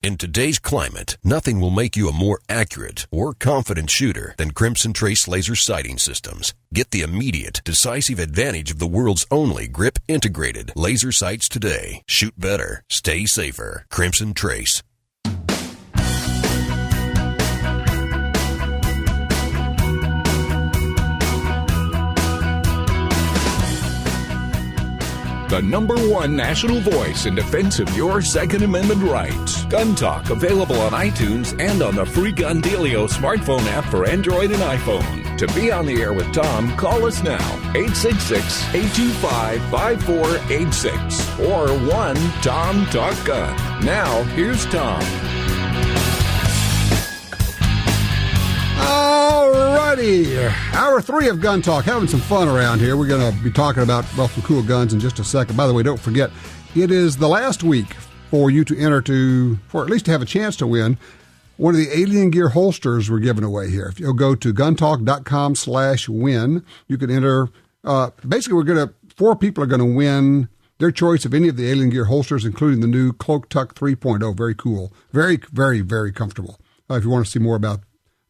In today's climate, nothing will make you a more accurate or confident shooter than Crimson Trace laser sighting systems. Get the immediate, decisive advantage of the world's only grip-integrated laser sights today. Shoot better. Stay safer. Crimson Trace. The #1 national voice in defense of your Second Amendment rights. Gun Talk, available on iTunes and on the free Guntalk smartphone app for Android and iPhone. To be on the air with Tom, call us now, 866-825-5486 or 1-TOM-TALK-GUN. Now, here's Tom. Alrighty, hour 3 of Gun Talk, having some fun around here. We're going to be talking about, well, some cool guns in just a second. By the way, don't forget, it is the last week for you to enter for at least to have a chance to win one of the Alien Gear holsters we're giving away here. If you'll go to guntalk.com/win, you can enter. Basically, 4 people are going to win their choice of any of the Alien Gear holsters, including the new Cloak Tuck 3.0. Very cool. Very, very, very comfortable. If you want to see more about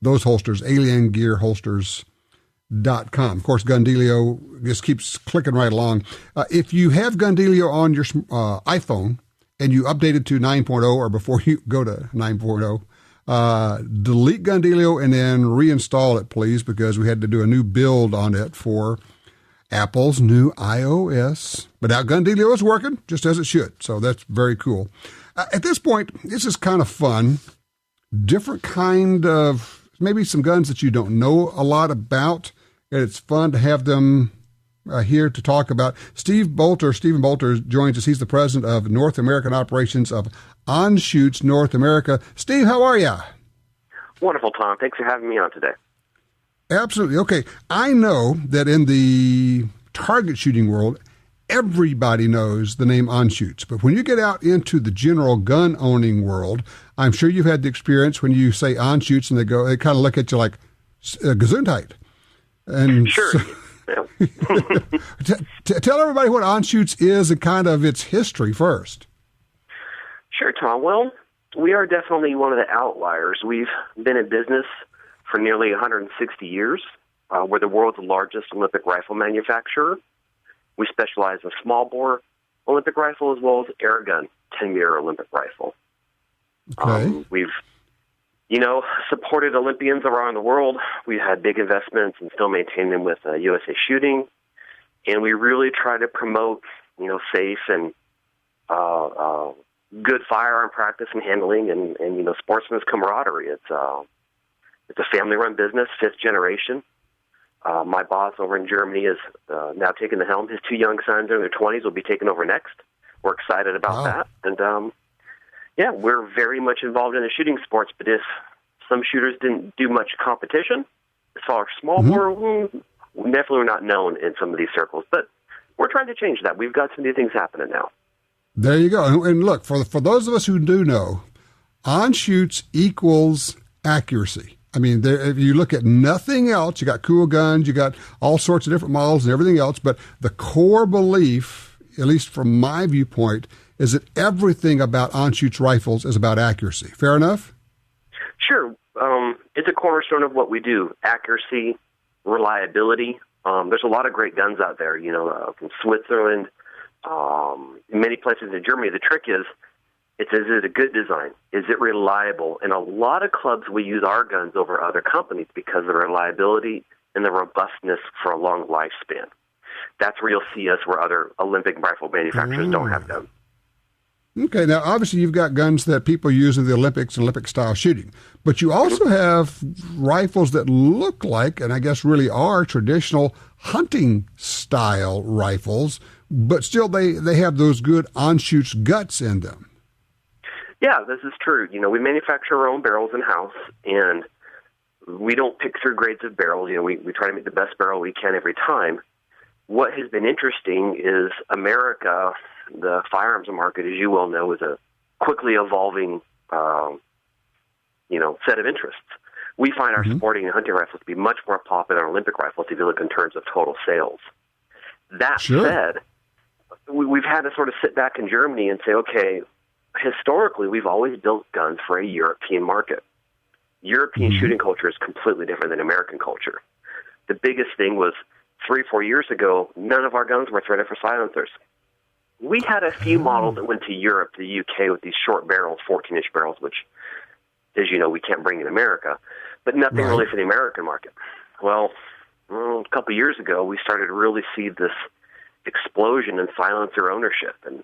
those holsters, aliengearholsters.com. Of course, Gundelio just keeps clicking right along. If you have Gundelio on your iPhone and you update it to 9.0 or before you go to 9.0, delete Gundelio and then reinstall it, please, because we had to do a new build on it for Apple's new iOS. But now Gundelio is working just as it should, so that's very cool. At this point, this is kind of fun. Different kind of, maybe some guns that you don't know a lot about, and it's fun to have them here to talk about. Stephen Boelter joins us. He's the president of North American operations of Anschutz, North America. Steve, how are you? Wonderful, Tom. Thanks for having me on today. Absolutely. Okay. I know that in the target shooting world, everybody knows the name Anschutz. But when you get out into the general gun owning world, I'm sure you've had the experience when you say Anschutz and they kind of look at you like Gesundheit. And sure. So, tell everybody what Anschutz is and kind of its history first. Sure, Tom. Well, we are definitely one of the outliers. We've been in business for nearly 160 years. We're the world's largest Olympic rifle manufacturer. We specialize in small bore Olympic rifle as well as air gun 10-meter Olympic rifle. Okay. We've, supported Olympians around the world. We've had big investments and still maintain them with USA Shooting. And we really try to promote, safe and good firearm practice and handling and sportsman's camaraderie. It's a family-run business, 5th generation. My boss over in Germany is now taking the helm. His 2 young sons in their 20s will be taking over next. We're excited about that. And, we're very much involved in the shooting sports, but if some shooters didn't do much competition, as far as small bore, we definitely are not known in some of these circles. But we're trying to change that. We've got some new things happening now. There you go. And look, for those of us who do know, Anschutz equals accuracy. I mean, if you look at nothing else, you got cool guns, you got all sorts of different models and everything else, but the core belief, at least from my viewpoint, is that everything about Anschutz rifles is about accuracy. Fair enough? Sure. It's a cornerstone of what we do. Accuracy, reliability. There's a lot of great guns out there, from Switzerland, many places in Germany. The trick is it a good design? Is it reliable? And a lot of clubs will use our guns over other companies because of the reliability and the robustness for a long lifespan. That's where you'll see us where other Olympic rifle manufacturers don't have them. Okay, now obviously you've got guns that people use in the Olympics and Olympic-style shooting, but you also have rifles that look like, and I guess really are, traditional hunting-style rifles, but still they have those good Anschutz guts in them. Yeah, this is true. We manufacture our own barrels in-house, and we don't pick through grades of barrels. We try to make the best barrel we can every time. What has been interesting is America, the firearms market, as you well know, is a quickly evolving, set of interests. We find our sporting and hunting rifles to be much more popular than Olympic rifles if you look in terms of total sales. That said, we've had to sort of sit back in Germany and say, okay, historically, we've always built guns for a European market. European shooting culture is completely different than American culture. The biggest thing was 3-4 years ago, none of our guns were threaded for silencers. We had a few models that went to Europe, the UK, with these short barrels, 14-inch barrels, which, as you know, we can't bring in America, but nothing really for the American market. Well, a couple of years ago, we started to really see this explosion in silencer ownership, and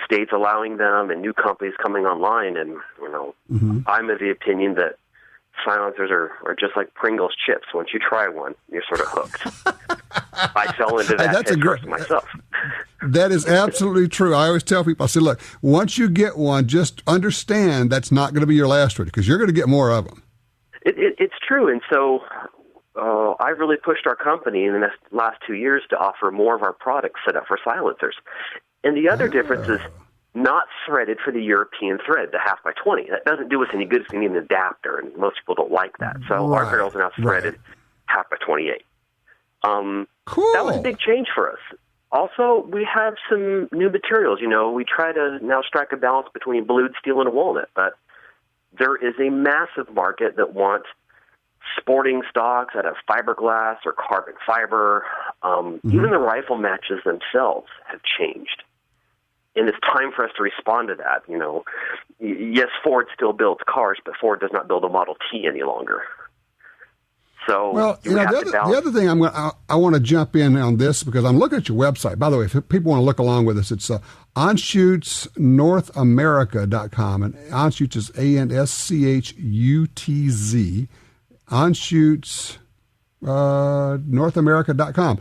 states allowing them and new companies coming online. And I'm of the opinion that silencers are just like Pringles chips. Once you try one, you're sort of hooked. I fell into that head first myself. That is absolutely true. I always tell people, I say, look, once you get one, just understand that's not going to be your last one, because you're going to get more of them. It's true. And so I really pushed our company in the last 2 years to offer more of our products set up for silencers. And the other difference is not threaded for the European thread, the half-by-20. That doesn't do us any good if we need an adapter, and most people don't like that. So our barrels are now threaded half-by-28. Cool. That was a big change for us. Also, we have some new materials. We try to now strike a balance between blued steel and walnut, but there is a massive market that wants sporting stocks out of fiberglass or carbon fiber. Even the rifle matches themselves have changed. And it's time for us to respond to that. Yes, Ford still builds cars, but Ford does not build a Model T any longer. So, well, the other thing I want to jump in on this, because I'm looking at your website. By the way, if people want to look along with us, it's AnschutzNorthAmerica.com, and Anschutz is ANSCHUTZ. Anschutz NorthAmerica.com.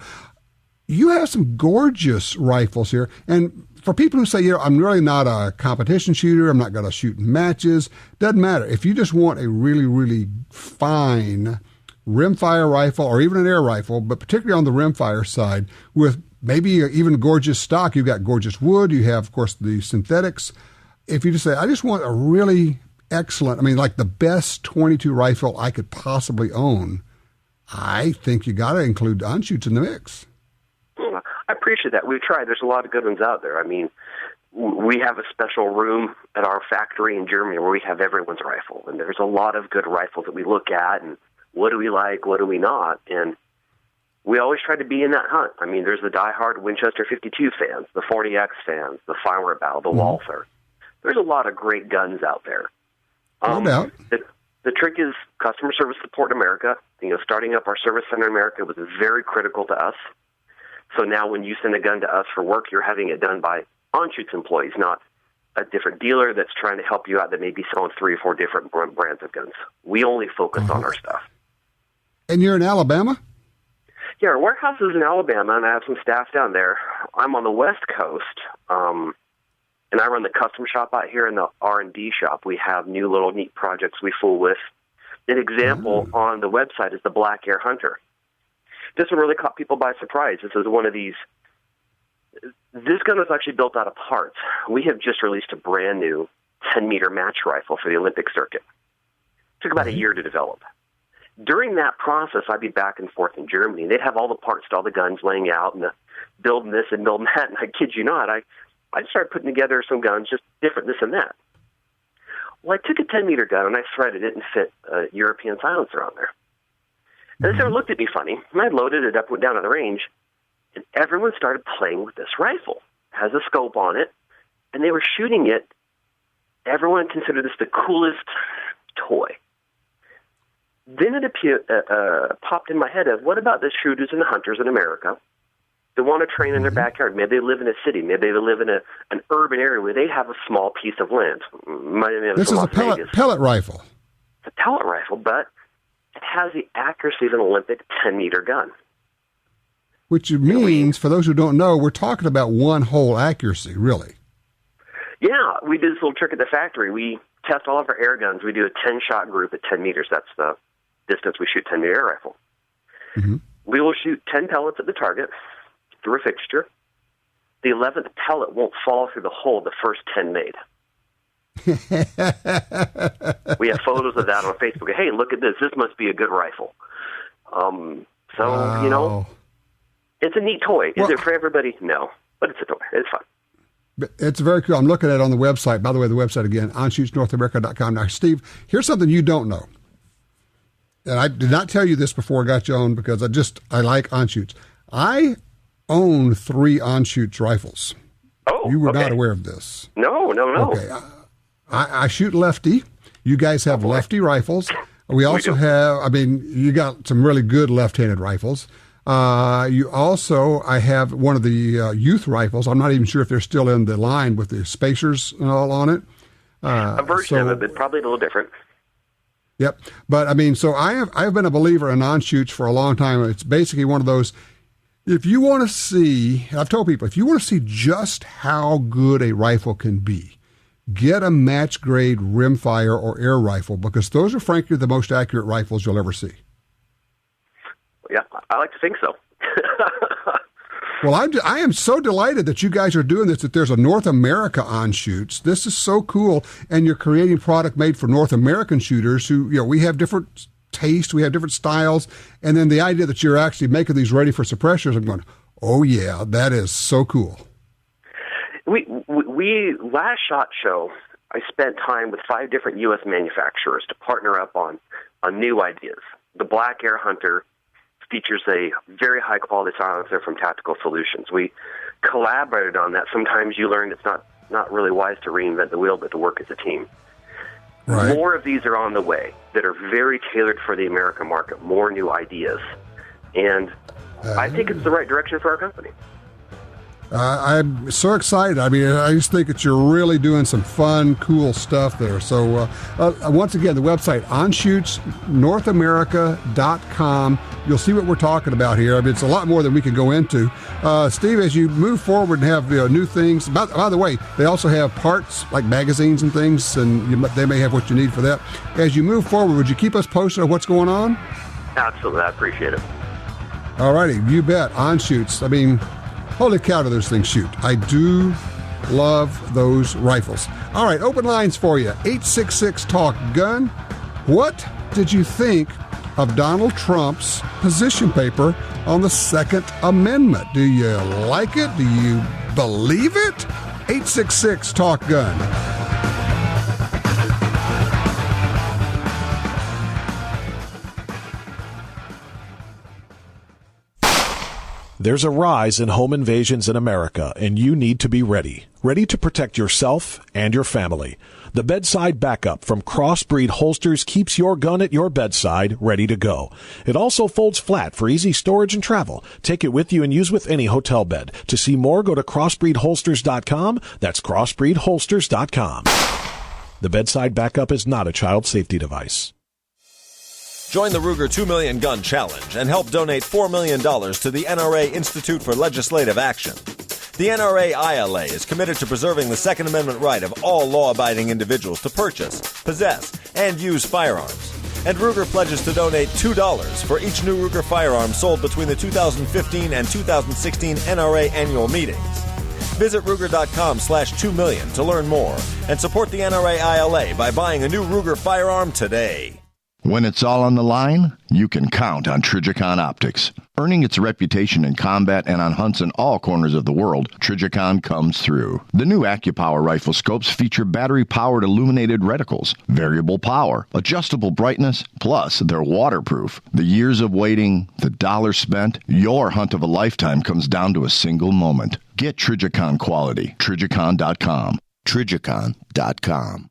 You have some gorgeous rifles here, and for people who say, I'm really not a competition shooter, I'm not going to shoot in matches, doesn't matter. If you just want a really, really fine rimfire rifle or even an air rifle, but particularly on the rimfire side, with maybe even gorgeous stock, you've got gorgeous wood, you have, of course, the synthetics. If you just say, I just want a really excellent, like the best .22 rifle I could possibly own, I think you got to include Anschutz in the mix. I appreciate that. We've tried. There's a lot of good ones out there. We have a special room at our factory in Germany where we have everyone's rifle, and there's a lot of good rifles that we look at, and what do we like, what do we not, and we always try to be in that hunt. There's the diehard Winchester 52 fans, the 40X fans, the Fire Bow, the Walther. There's a lot of great guns out there. No doubt. The trick is customer service support in America. Starting up our service center in America was very critical to us. So now when you send a gun to us for work, you're having it done by Anschutz employees, not a different dealer that's trying to help you out that may be selling 3 or 4 different brands of guns. We only focus on our stuff. And you're in Alabama? Yeah, our warehouse is in Alabama, and I have some staff down there. I'm on the West Coast, and I run the custom shop out here in the R&D shop. We have new little neat projects we fool with. An example on the website is the Black Air Hunter. This one really caught people by surprise. This is one of these. This gun was actually built out of parts. We have just released a brand new 10-meter match rifle for the Olympic circuit. It took about a year to develop. During that process, I'd be back and forth in Germany. They'd have all the parts to all the guns laying out and building this and building that. And I kid you not, I started putting together some guns, just different this and that. Well, I took a 10-meter gun and I threaded it and fit a European silencer on there. And they sort of looked at me funny, and I loaded it up, went down to the range, and everyone started playing with this rifle. It has a scope on it, and they were shooting it. Everyone considered this the coolest toy. Then it popped in my head of, what about the shooters and the hunters in America that want to train in their backyard? Maybe they live in a city. Maybe they live in an urban area where they have a small piece of land. This is a pellet rifle. It's a pellet rifle, but it has the accuracy of an Olympic 10-meter gun. Which means, for those who don't know, we're talking about one-hole accuracy, really. Yeah, we do this little trick at the factory. We test all of our air guns. We do a 10-shot group at 10 meters. That's the distance we shoot 10-meter air rifle. We will shoot 10 pellets at the target through a fixture. The 11th pellet won't fall through the hole the first 10 made. We have photos of that on Facebook. Hey, look at this. This must be a good rifle. Wow. It's a neat toy. Is it for everybody? No, but it's a toy. It's fun. It's very cool. I'm looking at it on the website. By the way, the website again, AnschutzdNorthAmerica.com. Now, Steve, here's something you don't know. And I did not tell you this before I got you on because I like Anschutz. I own 3 Anschutz rifles. Oh, you were okay. not aware of this. No. Okay. I shoot lefty. You guys have lefty rifles. We also have, you got some really good left-handed rifles. I have one of the youth rifles. I'm not even sure if they're still in the line with the spacers and all on it. A version of it, but probably a little different. Yep. But so I've been a believer in Anschutz for a long time. It's basically one of those, if you want to see, I've told people, if you want to see just how good a rifle can be, get a match grade rimfire or air rifle, because those are frankly the most accurate rifles you'll ever see. Yeah, I like to think so. Well, I am so delighted that you guys are doing this, that there's a North America Anschutz. This is so cool, and you're creating product made for North American shooters who, we have different tastes, we have different styles, and then the idea that you're actually making these ready for suppressors, I'm going, oh yeah, that is so cool. We last SHOT Show, I spent time with 5 different U.S. manufacturers to partner up on new ideas. The Black Air Hunter features a very high-quality silencer from Tactical Solutions. We collaborated on that. Sometimes you learn it's not really wise to reinvent the wheel, but to work as a team. Right. More of these are on the way that are very tailored for the American market, more new ideas. And I think it's the right direction for our company. I'm so excited. I just think that you're really doing some fun, cool stuff there. So once again, the website, AnschutzdNorthAmerica.com. You'll see what we're talking about here. It's a lot more than we can go into. Steve, as you move forward and have new things, by the way, they also have parts like magazines and things, and they may have what you need for that. As you move forward, would you keep us posted on what's going on? Absolutely. I appreciate it. All righty. You bet. Anschutz. Holy cow, do those things shoot. I do love those rifles. All right, open lines for you. 866-TALK-GUN. What did you think of Donald Trump's position paper on the Second Amendment? Do you like it? Do you believe it? 866-TALK-GUN. There's a rise in home invasions in America, and you need to be ready. Ready to protect yourself and your family. The bedside backup from Crossbreed Holsters keeps your gun at your bedside, ready to go. It also folds flat for easy storage and travel. Take it with you and use with any hotel bed. To see more, go to crossbreedholsters.com. That's crossbreedholsters.com. The bedside backup is not a child safety device. Join the Ruger 2 Million Gun Challenge and help donate $4 million to the NRA Institute for Legislative Action. The NRA ILA is committed to preserving the Second Amendment right of all law-abiding individuals to purchase, possess, and use firearms. And Ruger pledges to donate $2 for each new Ruger firearm sold between the 2015 and 2016 NRA annual meetings. Visit Ruger.com/2 million to learn more and support the NRA ILA by buying a new Ruger firearm today. When it's all on the line, you can count on Trijicon Optics. Earning its reputation in combat and on hunts in all corners of the world, Trijicon comes through. The new AccuPower rifle scopes feature battery-powered illuminated reticles, variable power, adjustable brightness, plus they're waterproof. The years of waiting, the dollars spent, your hunt of a lifetime comes down to a single moment. Get Trijicon quality. Trijicon.com. Trijicon.com.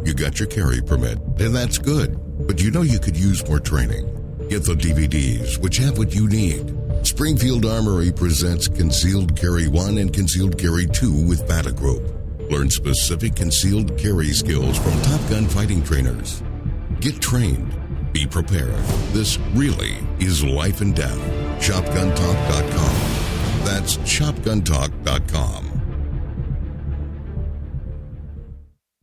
You got your carry permit, and that's good. But you could use more training. Get the DVDs, which have what you need. Springfield Armory presents Concealed Carry 1 and Concealed Carry 2 with Battlegroup. Learn specific concealed carry skills from Top Gun fighting trainers. Get trained. Be prepared. This really is life and death. ShopGunTalk.com. That's ShopGunTalk.com.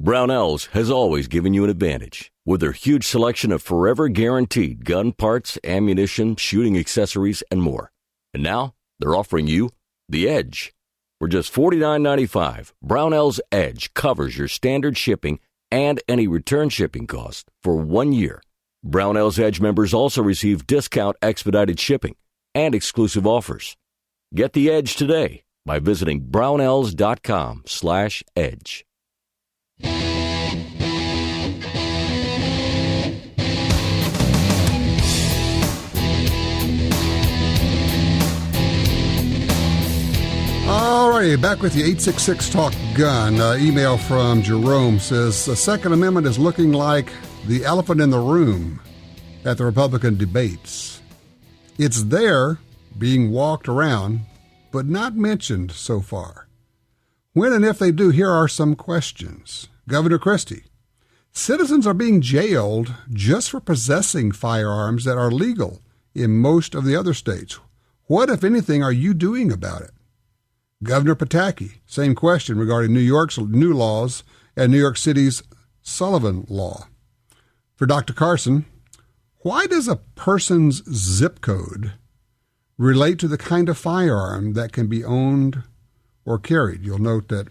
Brownells has always given you an advantage. With their huge selection of forever guaranteed gun parts, ammunition, shooting accessories, and more. And now, they're offering you the Edge. For just $49.95, Brownells Edge covers your standard shipping and any return shipping cost for 1 year. Brownells Edge members also receive discount expedited shipping and exclusive offers. Get the Edge today by visiting brownells.com/edge. All righty, back with you, 866 Talk Gun. Email from Jerome says, the Second Amendment is looking like the elephant in the room at the Republican debates. It's there, being walked around, but not mentioned so far. When and if they do, here are some questions. Governor Christie, citizens are being jailed just for possessing firearms that are legal in most of the other states. What, if anything, are you doing about it? Governor Pataki, same question regarding New York's new laws and New York City's Sullivan Law. For Dr. Carson, why does a person's zip code relate to the kind of firearm that can be owned or carried? You'll note that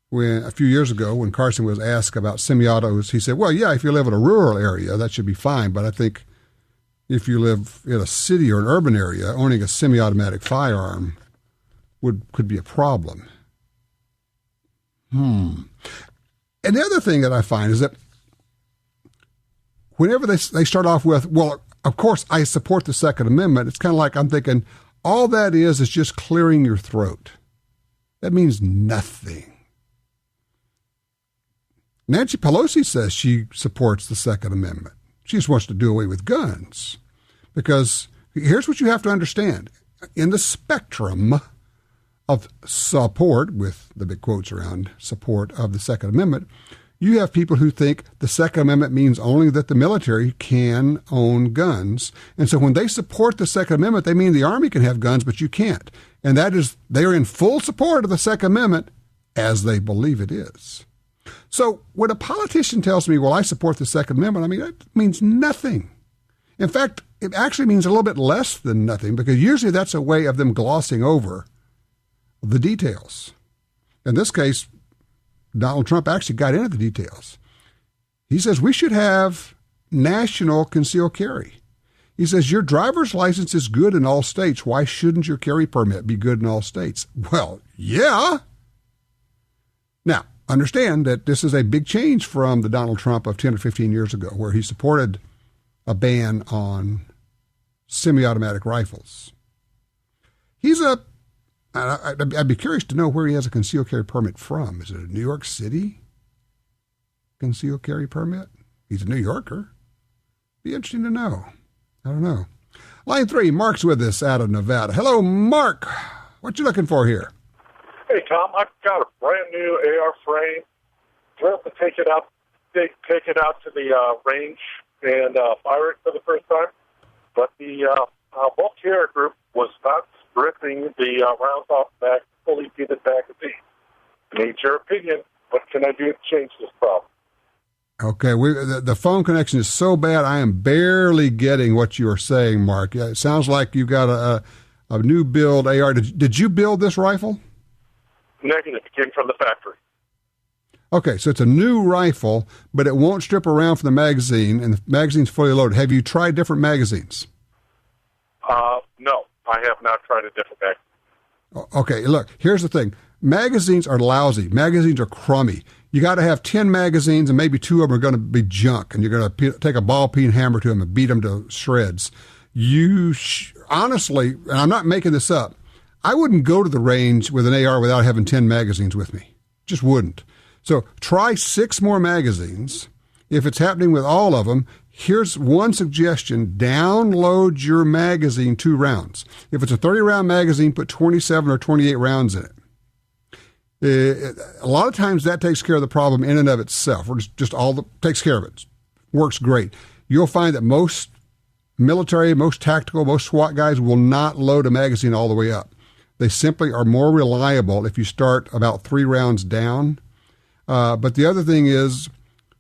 when a few years ago, when Carson was asked about semi-autos, he said, well, yeah, if you live in a rural area, that should be fine. But I think if you live in a city or an urban area, owning a semi-automatic firearm could be a problem. And the other thing that I find is that whenever they start off with, well, of course, I support the Second Amendment, it's kind of like I'm thinking, all that is just clearing your throat. That means nothing. Nancy Pelosi says she supports the Second Amendment. She just wants to do away with guns. Because here's what you have to understand. In the spectrum of support, with the big quotes around support of the Second Amendment, you have people who think the Second Amendment means only that the military can own guns. And so when they support the Second Amendment, they mean the Army can have guns, but you can't. And that is, they are in full support of the Second Amendment as they believe it is. So when a politician tells me, well, I support the Second Amendment, I mean, that means nothing. In fact, it actually means a little bit less than nothing, because usually that's a way of them glossing over the details. In this case, Donald Trump actually got into the details. He says we should have national concealed carry. He says your driver's license is good in all states. Why shouldn't your carry permit be good in all states? Well, yeah. Now, understand that this is a big change from the Donald Trump of 10 or 15 years ago, where he supported a ban on semi-automatic rifles. I'd be curious to know where he has a concealed carry permit from. Is it a New York City concealed carry permit? He's a New Yorker. Be interesting to know. I don't know. Line 3, Mark's with us out of Nevada. Hello, Mark. What you looking for here? Hey, Tom. I've got a brand new AR frame. Thrilled to take it out to the range and fire it for the first time. But the Boelter group was not stripping the rounds off the back, fully pitted magazine. Need your opinion. What can I do to change this problem? Okay, the phone connection is so bad, I am barely getting what you are saying, Mark. It sounds like you've got a new build AR. Did you build this rifle? Negative. It came from the factory. Okay, so it's a new rifle, but it won't strip around from the magazine, and the magazine's fully loaded. Have you tried different magazines? No, I have not tried a different magazine. Okay, look, here's the thing. Magazines are lousy. Magazines are crummy. You got to have 10 magazines, and maybe 2 of them are going to be junk, and you're going to take a ball-peen hammer to them and beat them to shreds. Honestly, and I'm not making this up, I wouldn't go to the range with an AR without having 10 magazines with me. Just wouldn't. So try 6 more magazines. If it's happening with all of them, here's one suggestion. Download your magazine 2 rounds. If it's a 30-round magazine, put 27 or 28 rounds in it. A lot of times that takes care of the problem in and of itself, or takes care of it. Works great. You'll find that most military, most tactical, most SWAT guys will not load a magazine all the way up. They simply are more reliable if you start about 3 rounds down. But the other thing is,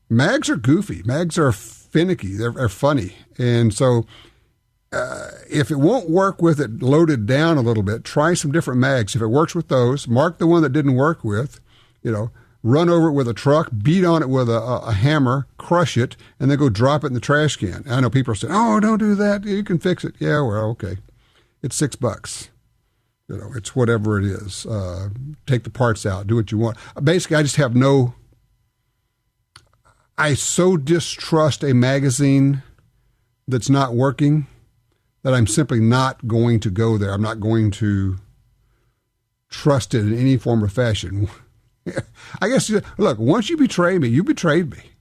mags are goofy. Mags are finicky. They're funny. And so if it won't work with it loaded down a little bit, try some different mags. If it works with those, mark the one that didn't work with, run over it with a truck, beat on it with a hammer, crush it, and then go drop it in the trash can. I know people are saying, oh, don't do that. You can fix it. Yeah, well, okay. It's $6. It's whatever it is. Take the parts out. Do what you want. Basically, I just have I so distrust a magazine that's not working that I'm simply not going to go there. I'm not going to trust it in any form or fashion. I guess, look, once you betray me, you betrayed me.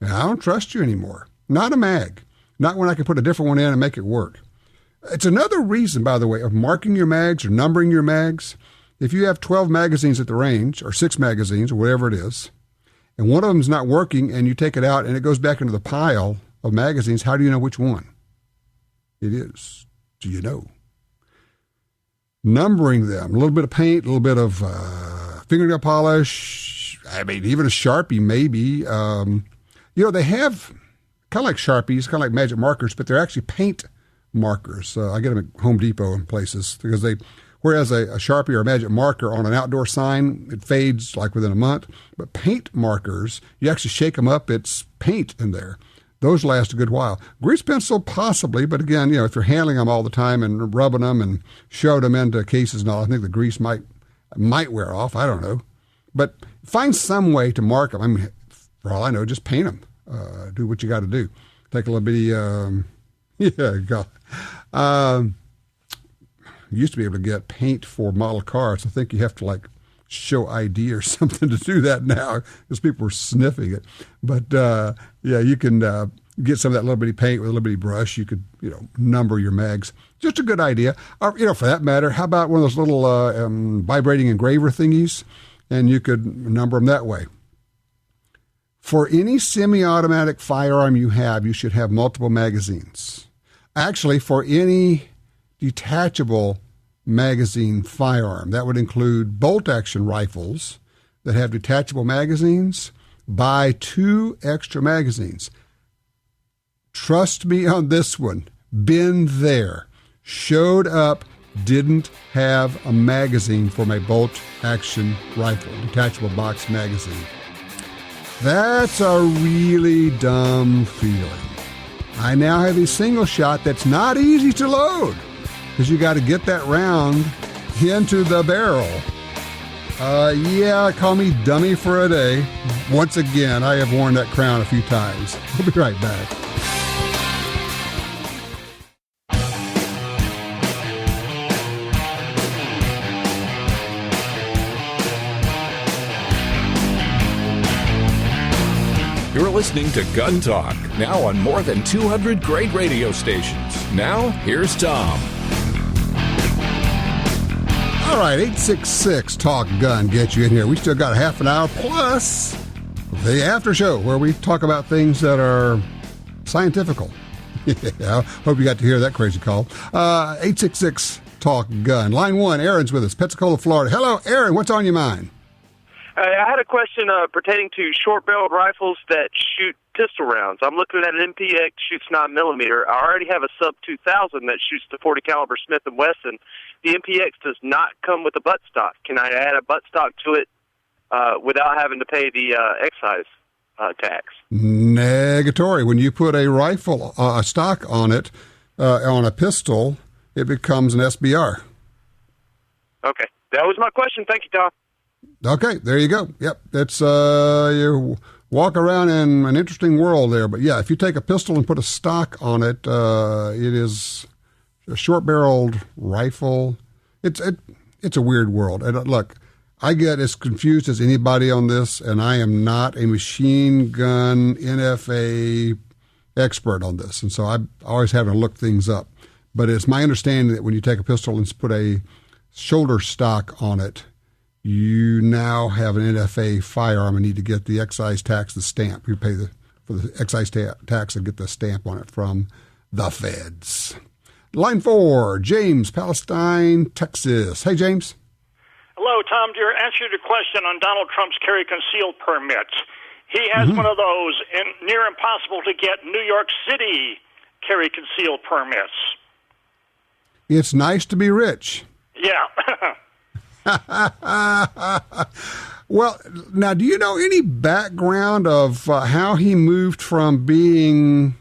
And I don't trust you anymore. Not a mag. Not when I can put a different one in and make it work. It's another reason, by the way, of marking your mags or numbering your mags. If you have 12 magazines at the range, or 6 magazines, or whatever it is, and one of them is not working, and you take it out and it goes back into the pile of magazines, how do you know which one it is? Do you know? Numbering them, a little bit of paint, a little bit of fingernail polish, even a Sharpie maybe. They have kind of like Sharpies, kind of like magic markers, but they're actually paint markers. I get them at Home Depot and places because whereas a Sharpie or a magic marker on an outdoor sign, it fades like within a month. But paint markers, you actually shake them up, it's paint in there. Those last a good while. Grease pencil, possibly, but again, if you're handling them all the time and rubbing them and shoving them into cases and all, I think the grease might wear off. I don't know. But find some way to mark them. For all I know, just paint them. Do what you got to do. Take a little bitty, used to be able to get paint for model cars. I think you have to show ID or something to do that now because people are sniffing it. But you can get some of that little bitty paint with a little bitty brush. You could, number your mags. Just a good idea. Or, for that matter, how about one of those little vibrating engraver thingies? And you could number them that way. For any semi-automatic firearm you have, you should have multiple magazines. Actually, for any detachable magazine firearm, that would include bolt-action rifles that have detachable magazines, buy 2 extra magazines. Trust me on this one. Been there. Showed up, didn't have a magazine for my bolt-action rifle, detachable box magazine. That's a really dumb feeling. I now have a single shot that's not easy to load because you got to get that round into the barrel. Call me dummy for a day. Once again, I have worn that crown a few times. We'll be right back. You're listening to Gun Talk, now on more than 200 great radio stations. Now, here's Tom. All right, 866 Talk Gun gets you in here. We still got a half an hour plus the after show where we talk about things that are scientifical. Hope you got to hear that crazy call. 866 Talk Gun. Line 1, Aaron's with us, Pensacola, Florida. Hello, Aaron. What's on your mind? I had a question pertaining to short-barreled rifles that shoot pistol rounds. I'm looking at an MPX shoots 9mm. I already have a sub 2000 that shoots the 40 caliber Smith & Wesson. The MPX does not come with a buttstock. Can I add a buttstock to it without having to pay the excise tax? Negatory. When you put a rifle, a stock on it, on a pistol, it becomes an SBR. Okay. That was my question. Thank you, Tom. Okay, there you go. Yep, it's you walk around in an interesting world there. But yeah, if you take a pistol and put a stock on it, it is a short-barreled rifle. It's a weird world. And look, I get as confused as anybody on this, and I am not a machine gun NFA expert on this, and so I'm always having to look things up. But it's my understanding that when you take a pistol and put a shoulder stock on it, you now have an NFA firearm and need to get the excise tax, the stamp. You pay for the excise tax and get the stamp on it from the feds. Line 4, James, Palestine, Texas. Hey, James. Hello, Tom. To answer your question on Donald Trump's carry concealed permits, he has one of those, and near impossible to get New York City carry concealed permits. It's nice to be rich. Yeah. Well, now, do you know any background of how he moved from being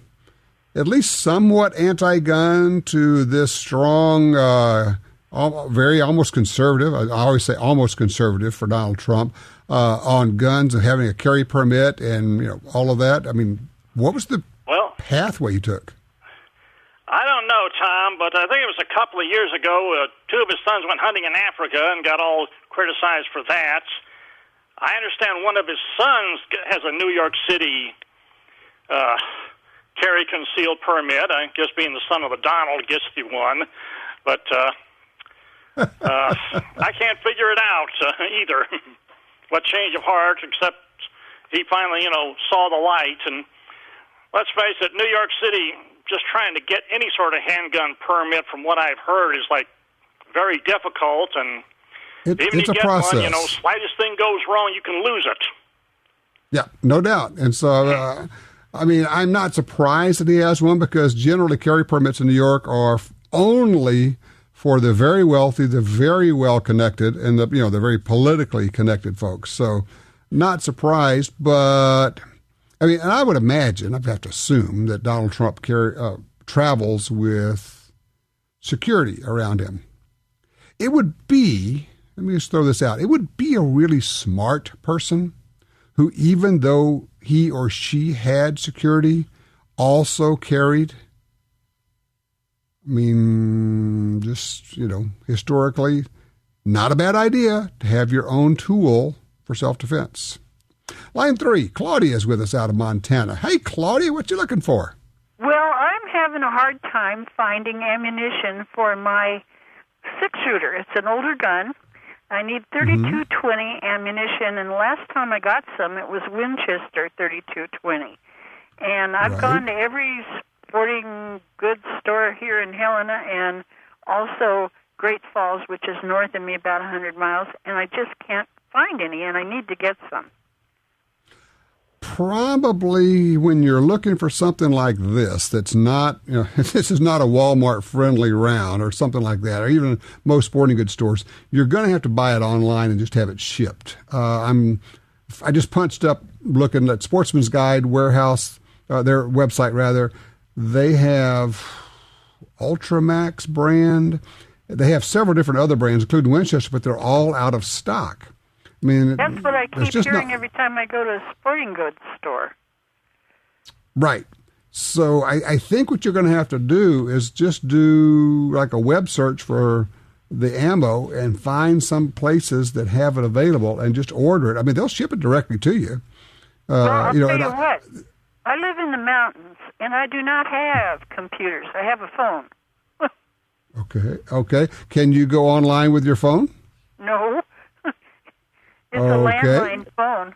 at least somewhat anti-gun to this strong almost conservative. I always say almost conservative for Donald Trump on guns and having a carry permit and all of that. I mean, what was the pathway you took? I don't know, Tom, but I think it was a couple of years ago. Two of his sons went hunting in Africa and got all criticized for that. I understand one of his sons has a New York City carry concealed permit. I guess being the son of a Donald gets the one. But I can't figure it out either. What change of heart, except he finally, saw the light. And let's face it, New York City, just trying to get any sort of handgun permit, from what I've heard, is very difficult. And even it's you a get process. one, slightest thing goes wrong, you can lose it. Yeah, no doubt. And so, I'm not surprised that he has one, because generally carry permits in New York are only for the very wealthy, the very well-connected, and the very politically connected folks. So, not surprised, but and I would imagine, I'd have to assume that Donald Trump travels with security around him. It would be, let me just throw this out, it would be a really smart person who, even though he or she had security, also carried. Historically, not a bad idea to have your own tool for self-defense. Line 3, Claudia is with us out of Montana. Hey, Claudia, what you looking for? Well, I'm having a hard time finding ammunition for my 6-shooter. It's an older gun. I need 3220 ammunition, and last time I got some, it was Winchester 3220. And I've gone to every sporting goods store here in Helena, and also Great Falls, which is north of me about 100 miles, and I just can't find any, and I need to get some. Probably when you're looking for something like this, that's not, this is not a Walmart friendly round or something like that, or even most sporting goods stores, you're going to have to buy it online and just have it shipped. I just punched up looking at Sportsman's Guide Warehouse, their website rather. They have Ultramax brand. They have several different other brands, including Winchester, but they're all out of stock. That's what I keep hearing every time I go to a sporting goods store. Right. So I think what you're going to have to do is just do like a web search for the ammo and find some places that have it available and just order it. They'll ship it directly to you. I'll tell you what. I live in the mountains, and I do not have computers. I have a phone. Okay. Can you go online with your phone? No. It's a landline phone.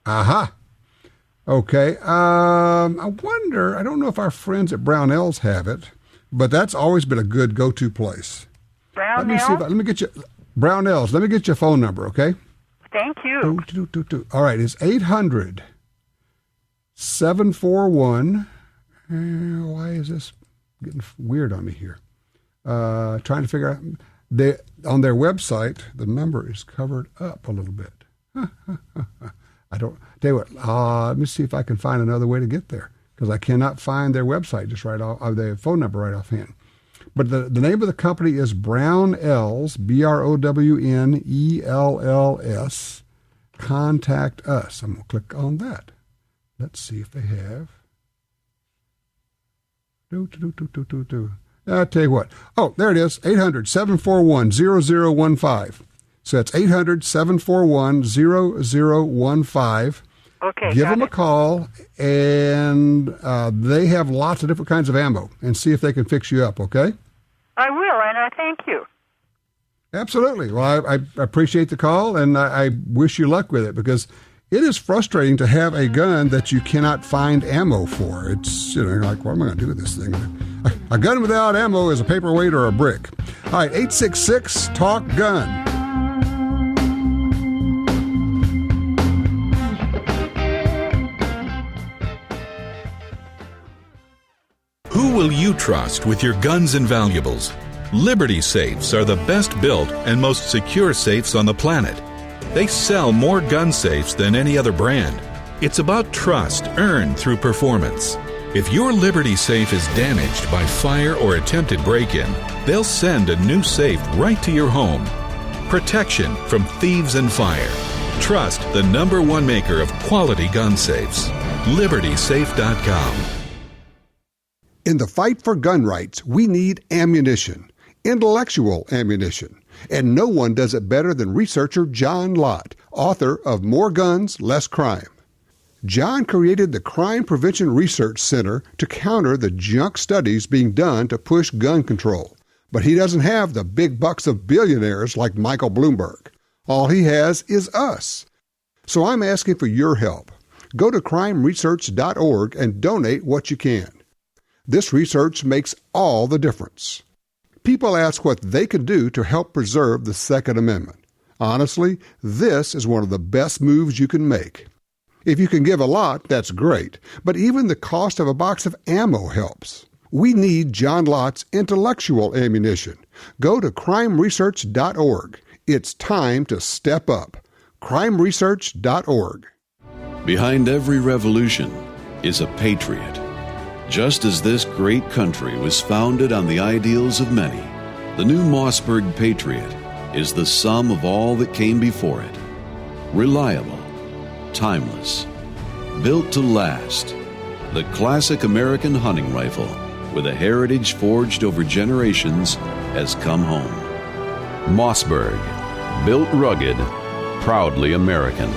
Aha. Okay. I wonder, I don't know if our friends at Brownells have it, but that's always been a good go-to place. Brownells? Let me get you, Brownells, let me get your phone number, okay? Thank you. All right, it's 800-741, why is this getting weird on me here? Trying to figure out. On their website, the number is covered up a little bit. I don't. Tell you what. Let me see if I can find another way to get there, because I cannot find their website just right off. Their phone number right offhand. But the name of the company is Brownells. BROWNELLS. Contact us. I'm gonna click on that. Let's see if they have. I'll tell you what. Oh, there it is. 800-741-0015. So that's 800-741-0015. Okay. Give them a call, and they have lots of different kinds of ammo, and see if they can fix you up, okay? I will, and I thank you. Absolutely. Well, I appreciate the call, and I wish you luck with it, because it is frustrating to have a gun that you cannot find ammo for. It's, like, what am I going to do with this thing? A gun without ammo is a paperweight or a brick. All right, 866-TALK-GUN. Who will you trust with your guns and valuables? Liberty safes are the best built and most secure safes on the planet. They sell more gun safes than any other brand. It's about trust earned through performance. If your Liberty safe is damaged by fire or attempted break-in, they'll send a new safe right to your home. Protection from thieves and fire. Trust the #1 maker of quality gun safes. LibertySafe.com. In the fight for gun rights, we need ammunition, intellectual ammunition. And no one does it better than researcher John Lott, author of More Guns, Less Crime. John created the Crime Prevention Research Center to counter the junk studies being done to push gun control. But he doesn't have the big bucks of billionaires like Michael Bloomberg. All he has is us. So I'm asking for your help. Go to crimeresearch.org and donate what you can. This research makes all the difference. People ask what they can do to help preserve the Second Amendment. Honestly, this is one of the best moves you can make. If you can give a lot, that's great, but even the cost of a box of ammo helps. We need John Lott's intellectual ammunition. Go to crimeresearch.org. It's time to step up. crimeresearch.org. Behind every revolution is a patriot. Just as this great country was founded on the ideals of many, the new Mossberg Patriot is the sum of all that came before it. Reliable, timeless, built to last. The classic American hunting rifle with a heritage forged over generations has come home. Mossberg, built rugged, proudly American.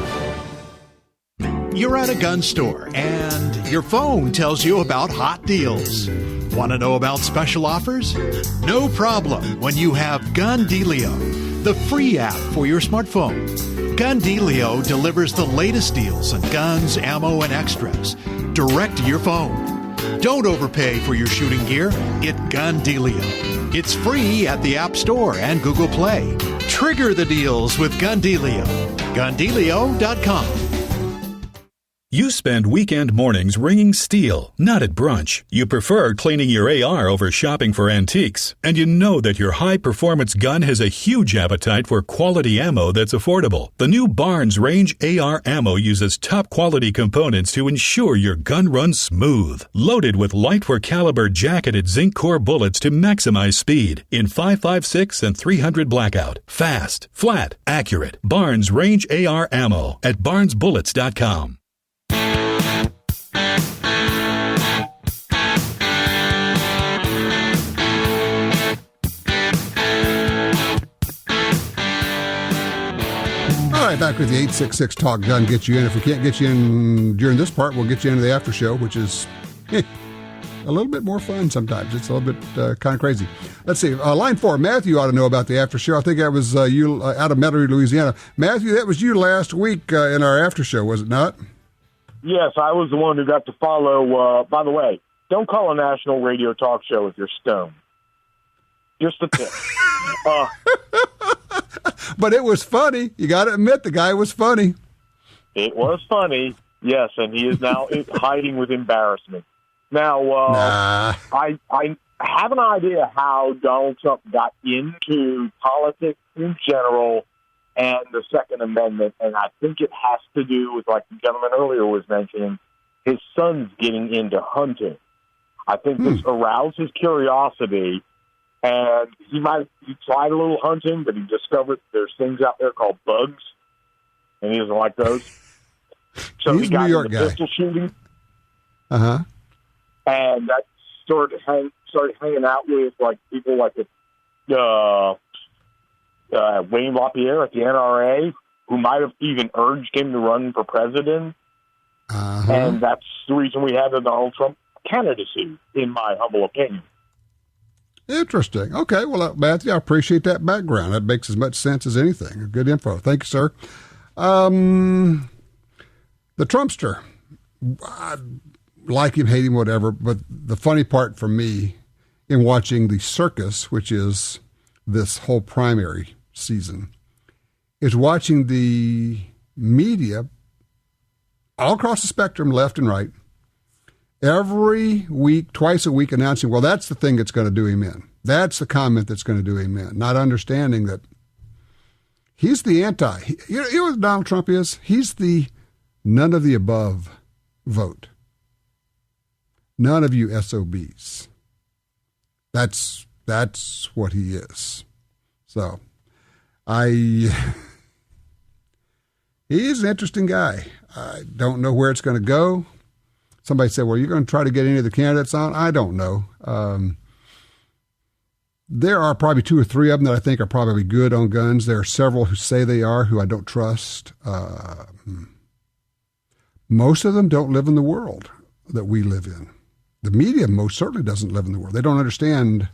You're at a gun store and your phone tells you about hot deals. Want to know about special offers? No problem when you have Gun Dealio, the free app for your smartphone. Gun Dealio delivers the latest deals on guns, ammo, and extras direct to your phone. Don't overpay for your shooting gear. Get Gun Dealio. It's free at the App Store and Google Play. Trigger the deals with Gun Dealio. GunDealio.com. You spend weekend mornings ringing steel, not at brunch. You prefer cleaning your AR over shopping for antiques. And you know that your high-performance gun has a huge appetite for quality ammo that's affordable. The new Barnes Range AR ammo uses top-quality components to ensure your gun runs smooth. Loaded with light-for-caliber jacketed zinc core bullets to maximize speed in 5.56 and 300 blackout. Fast, flat, accurate. Barnes Range AR ammo at barnesbullets.com. All right, back with the 866 Talk Gun. Get you in. If we can't get you in during this part, we'll get you into the after show, which is a little bit more fun sometimes. It's a little bit kind of crazy. Let's see. Line 4, Matthew ought to know about the after show. I think that was you out of Metairie, Louisiana. Matthew, that was you last week in our after show, was it not? Yes, I was the one who got to follow. By the way, don't call a national radio talk show if you're stoned. Just a tip. But it was funny. You got to admit, the guy was funny. It was funny, yes, and he is now hiding with embarrassment. Now, I have an idea how Donald Trump got into politics in general and the Second Amendment, and I think it has to do with, like the gentleman earlier was mentioning, his son's getting into hunting. I think this aroused his curiosity, and he tried a little hunting, but he discovered there's things out there called bugs, and he doesn't like those. So he got into pistol shooting. Uh-huh. And that started hanging out with like people like Wayne LaPierre at the NRA, who might have even urged him to run for president. Uh-huh. And that's the reason we have the Donald Trump candidacy, in my humble opinion. Interesting. Okay, well, Matthew, I appreciate that background. That makes as much sense as anything. Good info. Thank you, sir. The Trumpster. I like him, hate him, whatever, but the funny part for me in watching the circus, which is this whole primary season, is watching the media all across the spectrum, left and right, every week, twice a week, announcing, well, that's the thing that's going to do him in. That's the comment that's going to do him in. Not understanding that he's the anti. You know what Donald Trump is? He's the none of the above vote. None of you SOBs. That's what he is. So, he's an interesting guy. I don't know where it's going to go. Somebody said, well, you're going to try to get any of the candidates on? I don't know. There are probably 2 or 3 of them that I think are probably good on guns. There are several who say they are, who I don't trust. Most of them don't live in the world that we live in. The media most certainly doesn't live in the world. They don't understand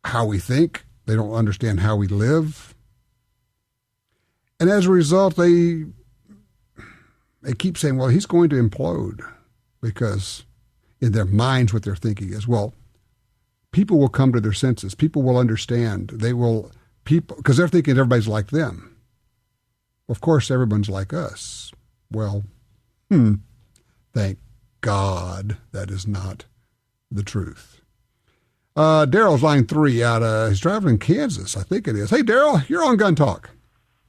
how we think. They don't understand how we live. And as a result, they keep saying, well, he's going to implode, because in their minds what they're thinking is, well, people will come to their senses. People will understand. Because they're thinking everybody's like them. Of course, everyone's like us. Well, thank God that is not the truth. Daryl's line 3 he's traveling in Kansas, I think it is. Hey, Daryl, you're on Gun Talk.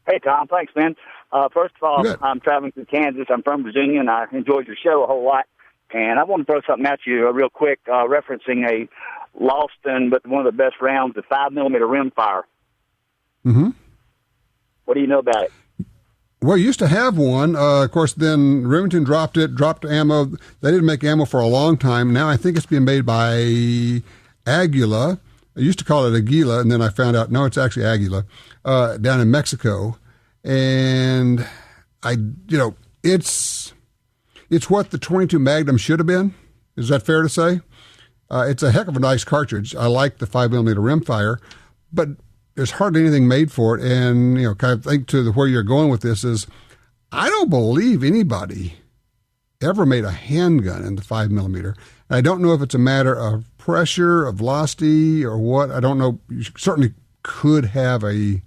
Hey, Tom. Thanks, man. First of all, I'm traveling through Kansas. I'm from Virginia, and I enjoyed your show a whole lot. And I want to throw something at you real quick, referencing a lost but one of the best rounds, the 5mm rimfire. Mm-hmm. What do you know about it? Well, you used to have one. Of course, then Remington dropped ammo. They didn't make ammo for a long time. Now I think it's being made by Aguila. I used to call it Aguila, and then I found out, no, it's actually Aguila, down in Mexico. And it's what the .22 Magnum should have been. Is that fair to say? It's a heck of a nice cartridge. I like the 5mm rimfire, but there's hardly anything made for it. And, kind of think to where you're going with this is, I don't believe anybody ever made a handgun in the 5mm. And I don't know if it's a matter of pressure, of velocity, or what. I don't know. You certainly could have a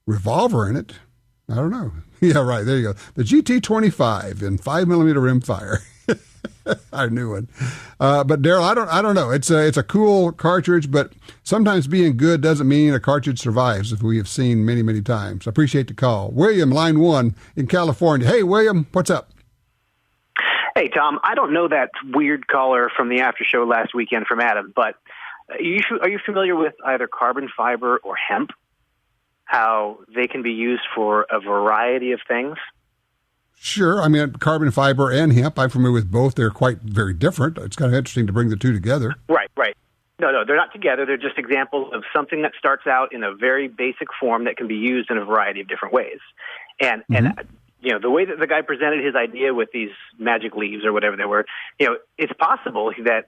revolver in it. I don't know. Yeah, right. There you go. The GT25 in 5mm rimfire. I knew it. But Daryl, I don't know. It's a cool cartridge, but sometimes being good doesn't mean a cartridge survives, as we have seen many, many times. I appreciate the call. William, line 1 in California. Hey, William, what's up? Hey, Tom. I don't know that weird caller from the after show last weekend from Adam, but are you familiar with either carbon fiber or hemp? How they can be used for a variety of things? Sure. I mean, carbon fiber and hemp, I'm familiar with both. They're quite very different. It's kind of interesting to bring the two together. Right. No, they're not together. They're just examples of something that starts out in a very basic form that can be used in a variety of different ways. And the way that the guy presented his idea with these magic leaves or whatever they were, it's possible that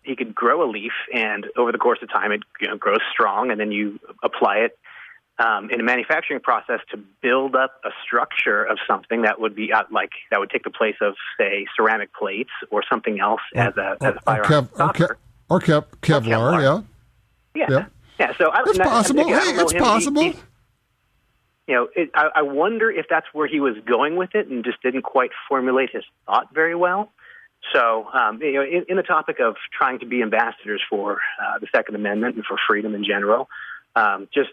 he could grow a leaf, and over the course of time it grows strong, and then you apply it in a manufacturing process to build up a structure of something that would be that would take the place of, say, ceramic plates or something else as a firearm stopper. Or Kevlar, yeah. So it's possible. It's possible. I wonder if that's where he was going with it and just didn't quite formulate his thought very well. So, in the topic of trying to be ambassadors for the Second Amendment and for freedom in general, I'm the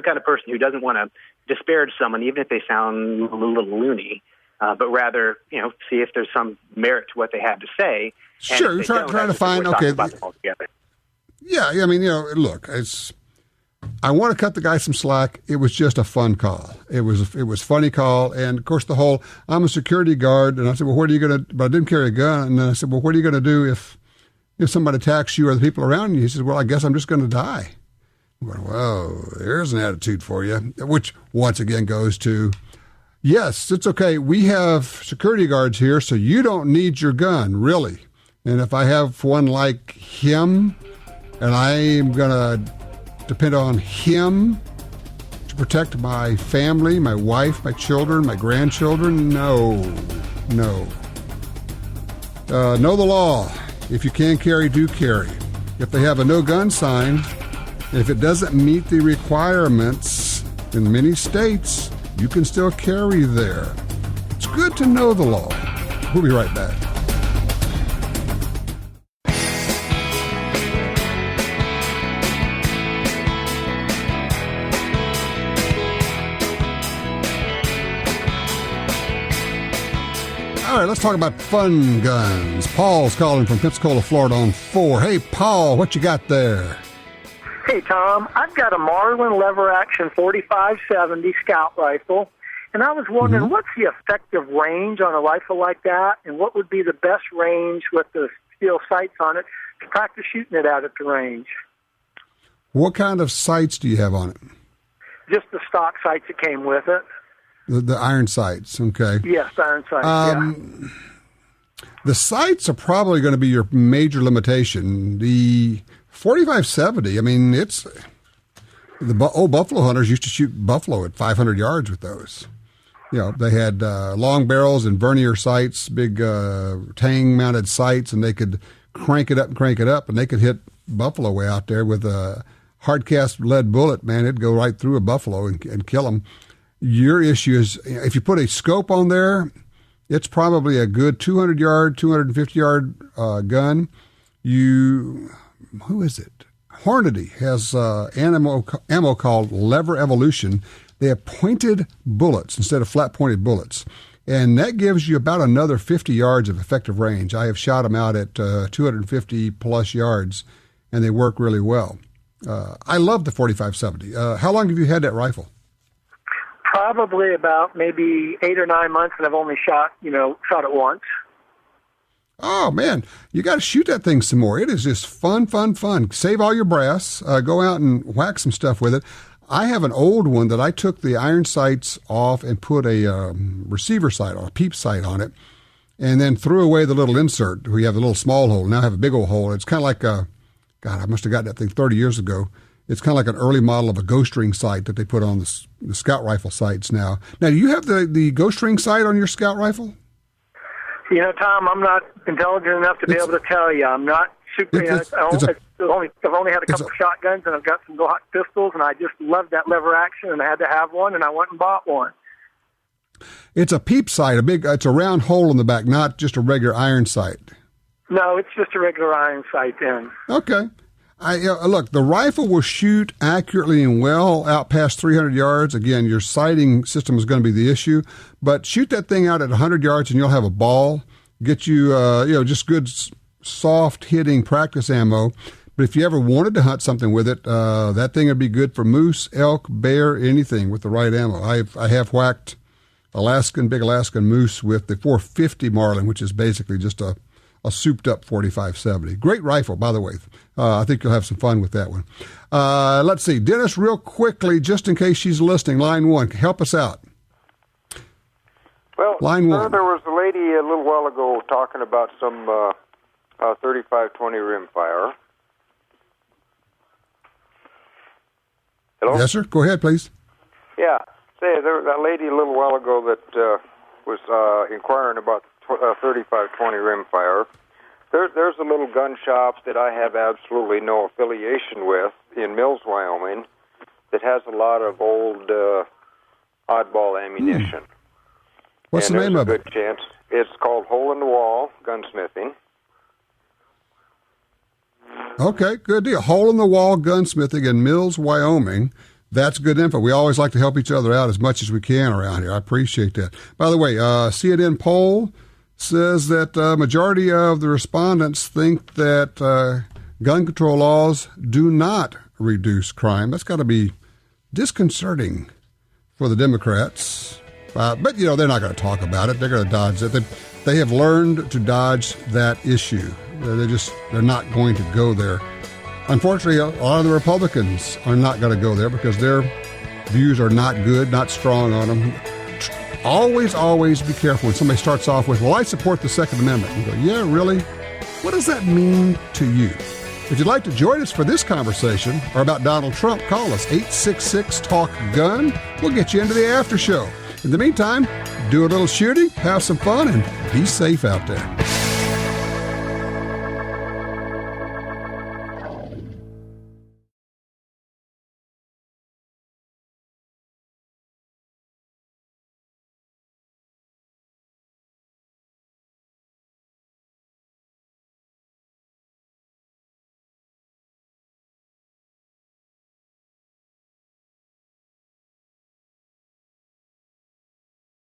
kind of person who doesn't want to disparage someone, even if they sound a little loony, but rather, see if there's some merit to what they have to say. Sure, you're trying to find, okay. Yeah, I mean, look, I want to cut the guy some slack. It was just a fun call. It was funny call. And of course I'm a security guard, and I said, well, what are you going to, but I didn't carry a gun. And then I said, well, what are you going to do if somebody attacks you or the people around you? He says, well, I guess I'm just going to die. I'm going, well, there's an attitude for you, which once again goes to, yes, it's okay. We have security guards here, so you don't need your gun, really. And if I have one like him, and I'm going to depend on him to protect my family, my wife, my children, my grandchildren, no. Know the law. If you can carry, do carry. If they have a no gun sign, and if it doesn't meet the requirements in many states, you can still carry there. It's good to know the law. We'll be right back. All right, let's talk about fun guns. Paul's calling from Pensacola, Florida on 4. Hey, Paul, what you got there? Hey, Tom, I've got a Marlin lever-action 4570 Scout rifle, and I was wondering what's the effective range on a rifle like that, and what would be the best range with the steel sights on it to practice shooting it out at the range? What kind of sights do you have on it? Just the stock sights that came with it. The iron sights, okay. Yes, iron sights, The sights are probably going to be your major limitation. The 4570, I mean, it's... The old buffalo hunters used to shoot buffalo at 500 yards with those. You know, they had long barrels and vernier sights, big tang-mounted sights, and they could crank it up, and they could hit buffalo way out there with a hard-cast lead bullet. Man, it'd go right through a buffalo and kill them. Your issue is, if you put a scope on there, it's probably a good 200-yard, 250-yard gun. Who is it? Hornady has ammo called Lever Evolution. They have pointed bullets instead of flat-pointed bullets. And that gives you about another 50 yards of effective range. I have shot them out at 250-plus yards, and they work really well. I love the 4570. How long have you had that rifle? Probably about maybe 8 or 9 months, and I've only shot it once. Oh, man, you got to shoot that thing some more. It is just fun. Save all your brass. Go out and whack some stuff with it. I have an old one that I took the iron sights off and put a receiver sight or a peep sight on it, and then threw away the little insert. We have a little small hole. Now I have a big old hole. It's kind of like I must have got that thing 30 years ago. It's kind of like an early model of a ghost ring sight that they put on the Scout rifle sights now. Now, do you have the ghost ring sight on your Scout rifle? Tom, I'm not intelligent enough to be able to tell you. I'm not super. I've only had a couple of shotguns, and I've got some Glock pistols, and I just love that lever action, and I had to have one, and I went and bought one. It's a peep sight, it's a round hole in the back, not just a regular iron sight. No, it's just a regular iron sight then. Okay. Look, the rifle will shoot accurately and well out past 300 yards. Again, your sighting system is going to be the issue, but shoot that thing out at 100 yards and you'll have a ball. Get you, just good, soft hitting practice ammo. But if you ever wanted to hunt something with it, that thing would be good for moose, elk, bear, anything with the right ammo. I have whacked big Alaskan moose with the 450 Marlin, which is basically just a souped up 4570. Great rifle, by the way. I think you'll have some fun with that one. Let's see. Dennis, real quickly, just in case she's listening, line 1, help us out. Well, line 1. There was a lady a little while ago talking about some 3520 rimfire. Hello? Yes, sir. Go ahead, please. Yeah. That lady a little while ago that was inquiring about 3520 rimfire. There's a little gun shop that I have absolutely no affiliation with in Mills, Wyoming, that has a lot of old oddball ammunition. What's the name of it? Good chance. It's called Hole in the Wall Gunsmithing. Okay, good deal. Hole in the Wall Gunsmithing in Mills, Wyoming. That's good info. We always like to help each other out as much as we can around here. I appreciate that. By the way, CNN poll says that majority of the respondents think that gun control laws do not reduce crime. That's got to be disconcerting for the Democrats. But, they're not going to talk about it. They're going to dodge it. They have learned to dodge that issue. They're not going to go there. Unfortunately, a lot of the Republicans are not going to go there because their views are not good, not strong on them. Always be careful when somebody starts off with, well, I support the Second Amendment. You go, yeah, really? What does that mean to you? If you'd like to join us for this conversation or about Donald Trump, call us 866-TALK-GUN. We'll get you into the after show. In the meantime, do a little shooting, have some fun, and be safe out there.